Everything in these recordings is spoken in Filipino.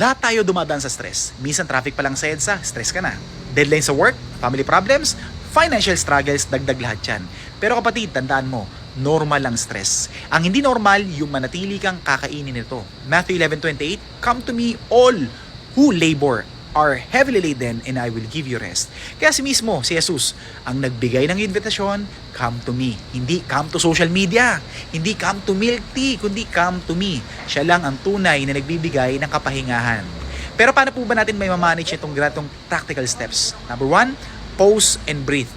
Lahat tayo dumadaan sa stress. Minsan traffic pa lang sa EDSA, stress ka na. Deadline sa work, family problems, financial struggles, dagdag lahat yan. Pero kapatid, tandaan mo, normal lang stress. Ang hindi normal, yung manatili kang kakainin nito. Matthew 11:28, "Come to me all who labor are heavily laden and I will give you rest." Kaya si Jesus, ang nagbigay ng invitasyon, come to me. Hindi come to social media, hindi come to milk tea, kundi come to me. Siya lang ang tunay na nagbibigay ng kapahingahan. Pero paano po ba natin may mamanage itong ganitong practical steps? Number 1, pause and breathe.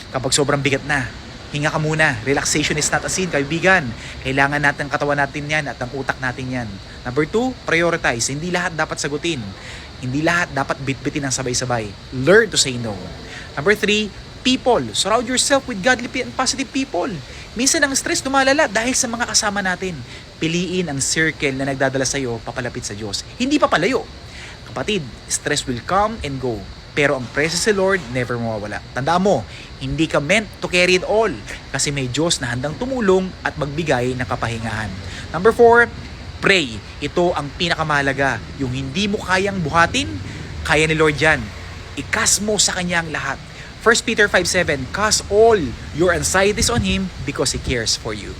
Kapag sobrang bigat na, hinga ka muna. Relaxation is not a sin, kaibigan. Kailangan natin ang katawan natin yan at ang utak natin yan. Number 2, prioritize. Hindi lahat dapat sagutin. Hindi lahat dapat bitbitin ng sabay-sabay. Learn to say no. Number 3, people. Surround yourself with godly and positive people. Minsan ang stress lumalala dahil sa mga kasama natin. Piliin ang circle na nagdadala sa iyo papalapit sa Diyos. Hindi papalayo. Kapatid, stress will come and go. Pero ang presence sa Lord never mawawala. Tandaan mo, hindi ka meant to carry it all. Kasi may Diyos na handang tumulong at magbigay ng kapahingahan. Number 4, pray. Ito ang pinakamahalaga. Yung hindi mo kayang buhatin, kaya ni Lord yan. Ikas mo sa Kanya ang lahat. 1 Peter 5:7, "Cast all your anxieties on Him because He cares for you."